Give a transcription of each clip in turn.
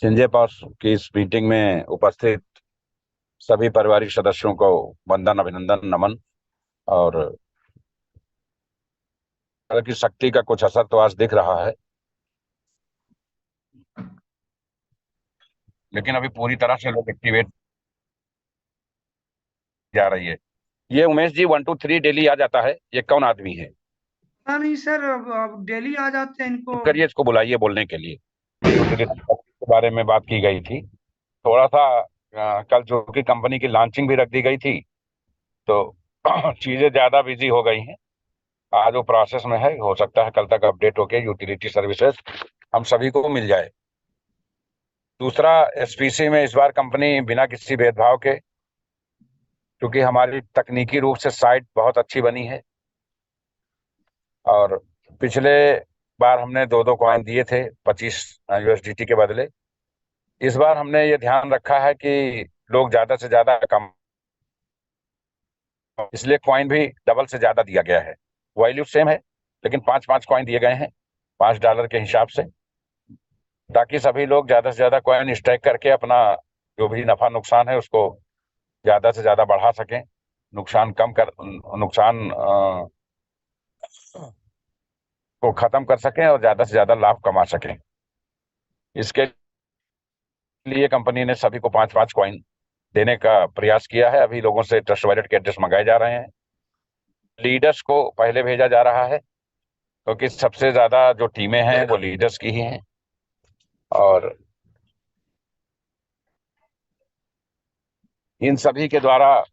संजय पास की इस मीटिंग में उपस्थित सभी पारिवारिक सदस्यों को वंदन, अभिनंदन, नमन। और की शक्ति का कुछ असर तो आज दिख रहा है, लेकिन अभी पूरी तरह से लोग एक्टिवेट जा रही है। ये उमेश जी 1 2 3 डेली आ जाता है, ये कौन आदमी है? पता नहीं सर, अब डेली आ जाते हैं इनको। करिए, इसको बुलाइए बोलने के लिए। ये यूटिलिटी के बारे में बात की गई थी थोड़ा सा। कल जो कि कंपनी की लॉन्चिंग भी रख दी गई थी, तो चीजें ज्यादा बिजी हो गई हैं। आज वो प्रोसेस में है, हो सकता है कल तक अपडेट होके यूटिलिटी सर्विसेज हम सभी को मिल जाए। दूसरा, एसपीसी में इस बार कंपनी बिना किसी भेदभाव के, क्योंकि हमारी तकनीकी रूप से साइट बहुत अच्छी बनी है, और पिछले बार हमने दो दो कॉइन दिए थे 25 यूएसडीटी के बदले। इस बार हमने ये ध्यान रखा है कि लोग ज्यादा से ज्यादा कम, इसलिए कॉइन भी डबल से ज्यादा दिया गया है। वैल्यू सेम है, लेकिन 5 5 कॉइन दिए गए हैं, $5 के हिसाब से, ताकि सभी लोग ज्यादा से ज्यादा कॉइन स्टैक करके अपना जो भी नफा नुकसान है उसको ज्यादा से ज्यादा बढ़ा सकें, नुकसान को खत्म कर सकें और ज्यादा से ज्यादा लाभ कमा सकें। इसके लिए कंपनी ने सभी को 5 5 कॉइन देने का प्रयास किया है। अभी लोगों से ट्रस्ट वॉलेट के एड्रेस मंगाए जा रहे हैं। लीडर्स को पहले भेजा जा रहा है, क्योंकि सबसे ज्यादा जो टीमें हैं वो लीडर्स की ही हैं। और इन सभी के द्वारा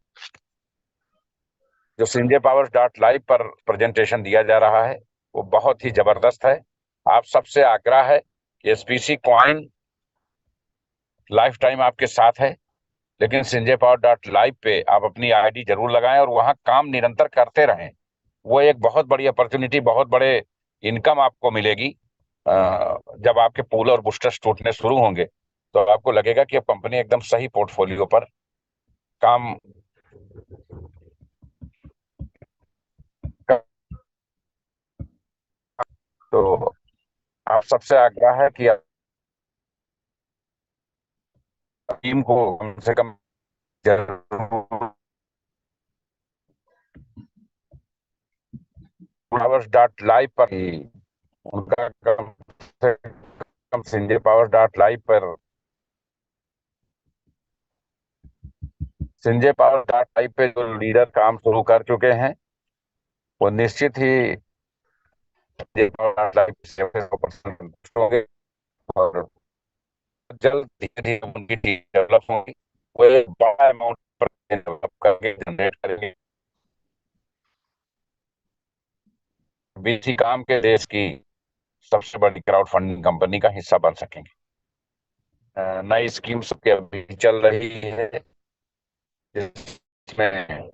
जो संजय पावर डॉट लाइव पर प्रेजेंटेशन दिया जा रहा है वो बहुत ही जबरदस्त है। आप सबसे आग्रह है कि एसपीसी कॉइन लाइफ टाइम आपके साथ है, लेकिन संजय पावर डॉट लाइव पे आप अपनी आईडी जरूर लगाएं और वहां काम निरंतर करते रहें। वो एक बहुत बड़ी अपॉर्चुनिटी, बहुत बड़े इनकम आपको मिलेगी। जब आपके पूल और बूस्टर्स टूटने शुरू होंगे, तो आपको लगेगा कि अब कंपनी एकदम सही पोर्टफोलियो पर काम कर। तो आप सबसे आग्रह है कि टीम को कम से कम जरूर पावर्स डॉट लाइव पर ही उनका कम से कम संजय पावर्स डॉट लाइव पर संजय पावर डॉट लाइव पे जो लीडर काम शुरू कर चुके हैं वो निश्चित ही संजय पावर डॉट लाइव की सेवा से 100% संतुष्ट होंगे, और जल्द धीरे धीरे उनकी टीम डेवलप होगी। वो एक बड़ा अमाउंट पर डेवलप करके जनरेट करेंगे, बीसी काम के देश की सबसे बड़ी क्राउड फंडिंग कंपनी का हिस्सा बन सकेंगे। नई स्कीम सबके अभी चल रही है, जिसमें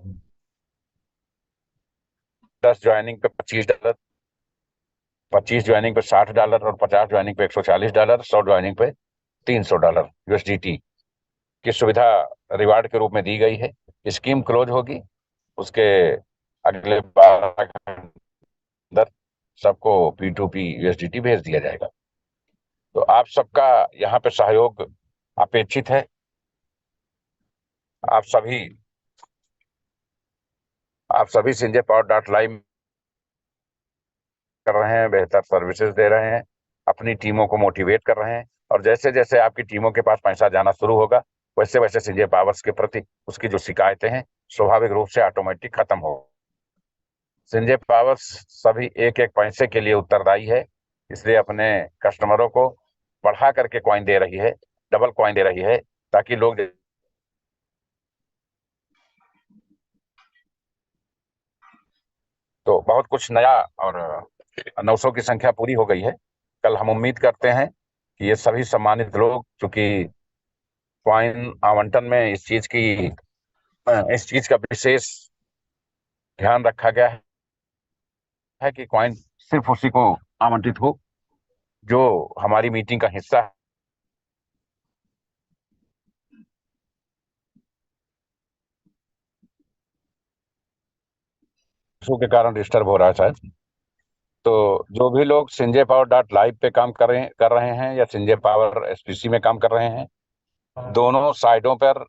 10 ज्वाइनिंग पे $25, 25 ज्वाइनिंग पे $60, और 50 ज्वाइनिंग पे $140, 100 ज्वाइनिंग पे $300 यूएसडीटी की सुविधा रिवार्ड के रूप में दी गई है। स्कीम क्लोज होगी, उसके अगले 12 अंदर सबको P2P यूएसडीटी भेज दिया जाएगा। तो आप सबका यहाँ पे सहयोग अपेक्षित है। आप सभी आप सभी संजय पावर डॉट लाइव कर रहे हैं, बेहतर सर्विसेज दे रहे हैं, अपनी टीमों को मोटिवेट कर रहे हैं, और जैसे जैसे आपकी टीमों के पास पैसा जाना शुरू होगा, वैसे वैसे संजय पावर्स के प्रति उसकी जो शिकायतें हैं स्वाभाविक रूप से ऑटोमेटिक खत्म हो। संजय पावर्स सभी एक एक पैसे के लिए उत्तरदायी है, इसलिए अपने कस्टमरों को बढ़ा करके कॉइन दे रही है, डबल कॉइन दे रही है, ताकि लोग। तो बहुत कुछ नया, और 900 की संख्या पूरी हो गई है। कल हम उम्मीद करते हैं कि ये सभी सम्मानित लोग, चूंकि कॉइन आवंटन में इस चीज का विशेष ध्यान रखा गया है कि कॉइन सिर्फ उसी को आवंटित हो जो हमारी मीटिंग का हिस्सा है। इशू के कारण डिस्टर्ब हो रहा है शायद। तो जो भी लोग संजय पावर डॉट लाइव पे काम कर रहे हैं या संजय पावर एसपीसी में काम कर रहे हैं, दोनों साइडों पर,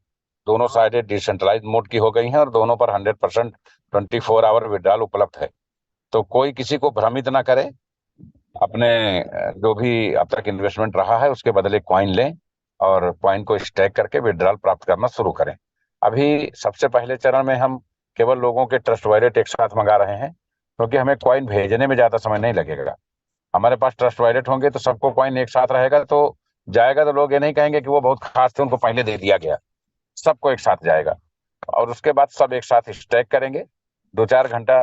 दोनों साइडें डिसेंट्रलाइज मोड की हो गई हैं और दोनों पर 100% 24 आवर विड्रॉल उपलब्ध है। तो कोई किसी को भ्रमित ना करे, अपने जो भी अब तक इन्वेस्टमेंट रहा है उसके बदले कॉइन लें और कॉइन को स्टैक करके विड्रॉल प्राप्त करना शुरू करें। अभी सबसे पहले चरण में हम केवल लोगों के ट्रस्ट वॉलेट एक साथ मंगा रहे हैं, क्योंकि हमें कॉइन भेजने में ज्यादा समय नहीं लगेगा। हमारे पास ट्रस्ट वॉलेट होंगे तो सबको कॉइन एक साथ रहेगा, तो जाएगा तो लोग ये नहीं कहेंगे कि वो बहुत खास थे उनको पहले दे दिया गया। सबको एक साथ जाएगा और उसके बाद सब एक साथ स्टैक करेंगे। 2-4 घंटा,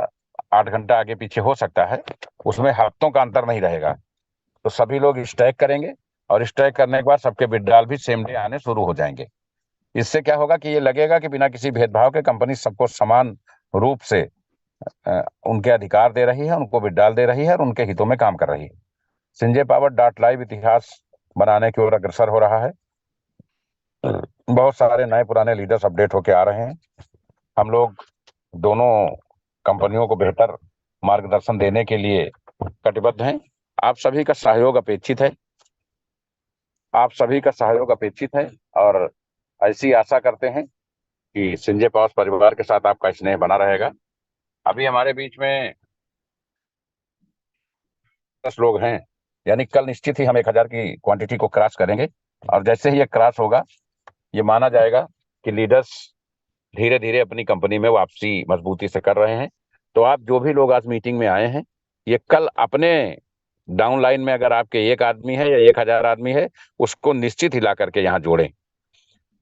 8 घंटा आगे पीछे हो सकता है, उसमें हफ्तों का अंतर नहीं रहेगा। तो सभी लोग स्टैक करेंगे और स्टैक करने के बाद सबके विड्रॉल भी सेम डे आने शुरू हो जाएंगे। इससे क्या होगा कि ये लगेगा कि बिना किसी भेदभाव के कंपनी सबको समान रूप से उनके अधिकार दे रही है, उनको विड्रॉल दे रही है और उनके हितों में काम कर रही है। संजय पावर डॉट लाइव इतिहास बनाने की ओर अग्रसर हो रहा है। बहुत सारे नए पुराने लीडर्स अपडेट होके आ रहे हैं। हम लोग दोनों कंपनियों को बेहतर मार्गदर्शन देने के लिए कटिबद्ध हैं। आप सभी का सहयोग अपेक्षित है, आप सभी का सहयोग अपेक्षित है और ऐसी आशा करते हैं कि संजय पावर परिवार के साथ आपका स्नेह बना रहेगा। अभी हमारे बीच में 10 लोग हैं, यानी कल निश्चित ही हम 1,000 की क्वांटिटी को क्रॉस करेंगे और जैसे ही ये क्रॉस होगा, ये माना जाएगा कि लीडर्स धीरे धीरे अपनी कंपनी में वापसी मजबूती से कर रहे हैं। तो आप जो भी लोग आज मीटिंग में आए हैं, ये कल अपने डाउन लाइन में अगर आपके 1 आदमी है या 1,000 आदमी है, उसको निश्चित हिला करके यहाँ जोड़ें।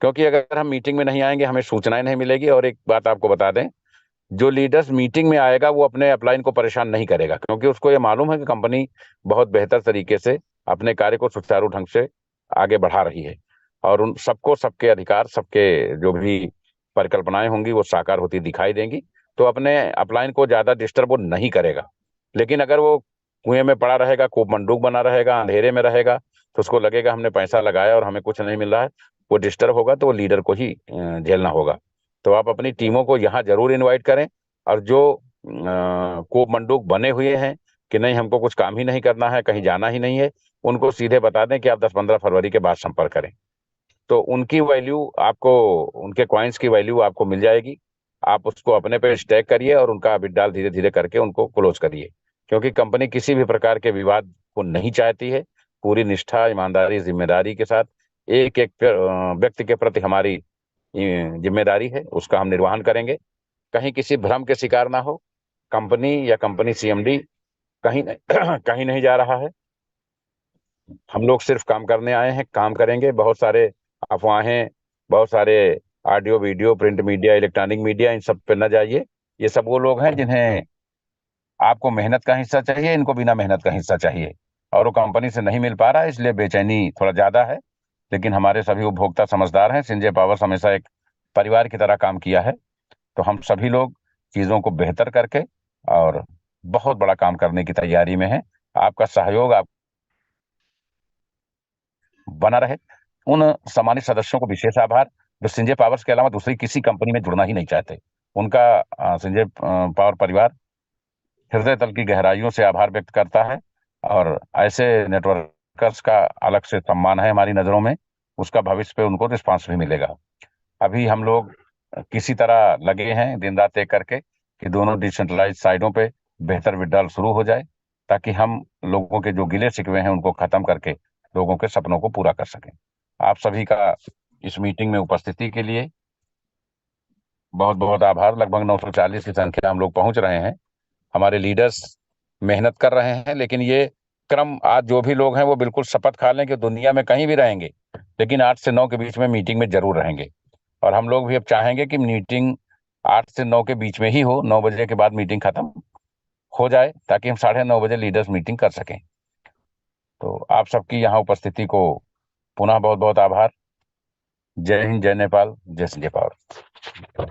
क्योंकि अगर हम मीटिंग में नहीं आएंगे हमें सूचनाएं नहीं मिलेगी। और एक बात आपको बता दें, जो लीडर्स मीटिंग में आएगा वो अपने अपलाइन को परेशान नहीं करेगा, क्योंकि उसको ये मालूम है कि कंपनी बहुत बेहतर तरीके से अपने कार्य को सुचारू ढंग से आगे बढ़ा रही है और उन सबको सबके अधिकार, सबके जो भी परिकल्पनाएं होंगी वो साकार होती दिखाई देंगी। तो अपने अपलाइन को ज्यादा डिस्टर्ब वो नहीं करेगा। लेकिन अगर वो कुएं में पड़ा रहेगा, कूप मंडूक बना रहेगा, अंधेरे में रहेगा, तो उसको लगेगा हमने पैसा लगाया और हमें कुछ नहीं मिल रहा है, वो डिस्टर्ब होगा तो वो लीडर को ही झेलना होगा। तो आप अपनी टीमों को यहाँ जरूर इनवाइट करें और जो कूप मंडूक बने हुए हैं कि नहीं हमको कुछ काम ही नहीं करना है, कहीं जाना ही नहीं है, उनको सीधे बता दें कि आप 10-15 फरवरी के बाद संपर्क करें। तो उनकी वैल्यू आपको, उनके कॉइन्स की वैल्यू आपको मिल जाएगी। आप उसको अपने पे स्टैक करिए और उनका विड्रॉल धीरे धीरे करके उनको क्लोज करिए, क्योंकि कंपनी किसी भी प्रकार के विवाद को नहीं चाहती है। पूरी निष्ठा, ईमानदारी, जिम्मेदारी के साथ एक एक व्यक्ति के प्रति हमारी जिम्मेदारी है, उसका हम निर्वहन करेंगे। कहीं किसी भ्रम के शिकार ना हो। कंपनी या कंपनी सीएमडी कहीं नहीं कहीं नहीं जा रहा है। हम लोग सिर्फ काम करने आए हैं, काम करेंगे। बहुत सारे अफवाहें, बहुत सारे audio video print media electronic media, इन सब पे न जाइए। ये सब वो लोग हैं जिन्हें आपको मेहनत का हिस्सा चाहिए, इनको बिना मेहनत का हिस्सा चाहिए और वो कंपनी से नहीं मिल पा रहा है, इसलिए बेचैनी थोड़ा ज्यादा है। लेकिन हमारे सभी उपभोक्ता समझदार हैं। संजय पावर्स हमेशा एक परिवार की तरह काम किया है। तो हम सभी लोग चीजों को बेहतर करके और बहुत बड़ा काम करने की तैयारी में हैं। आपका सहयोग आप बना रहे। उन सम्मानित सदस्यों को विशेष आभार जो संजय पावर्स के अलावा दूसरी किसी कंपनी में जुड़ना ही नहीं चाहते। उनका संजय पावर परिवार हृदय तल की गहराइयों से आभार व्यक्त करता है और ऐसे नेटवर्कर्स का अलग से सम्मान है हमारी नजरों में। उसका भविष्य पे उनको रिस्पांस भी मिलेगा। अभी हम लोग किसी तरह लगे हैं दिन रात एक करके कि दोनों डिसेंट्रलाइज साइडों पे बेहतर विड्रॉल शुरू हो जाए, ताकि हम लोगों के जो गिले शिकवे हैं उनको खत्म करके लोगों के सपनों को पूरा कर सकें। आप सभी का इस मीटिंग में उपस्थिति के लिए बहुत बहुत आभार। लगभग 940 की संख्या हम लोग पहुंच रहे हैं। हमारे लीडर्स मेहनत कर रहे हैं, लेकिन ये क्रम आज जो भी लोग हैं वो बिल्कुल शपथ खा लें कि दुनिया में कहीं भी रहेंगे लेकिन 8 से 9 के बीच में मीटिंग में जरूर रहेंगे। और हम लोग भी अब चाहेंगे कि मीटिंग 8 से 9 के बीच में ही हो, 9 बजे के बाद मीटिंग खत्म हो जाए ताकि हम 9:30 बजे लीडर्स मीटिंग कर सकें। तो आप सबकी यहाँ उपस्थिति को पुनः बहुत बहुत आभार। जय हिंद, जय नेपाल, जय संजय पावर।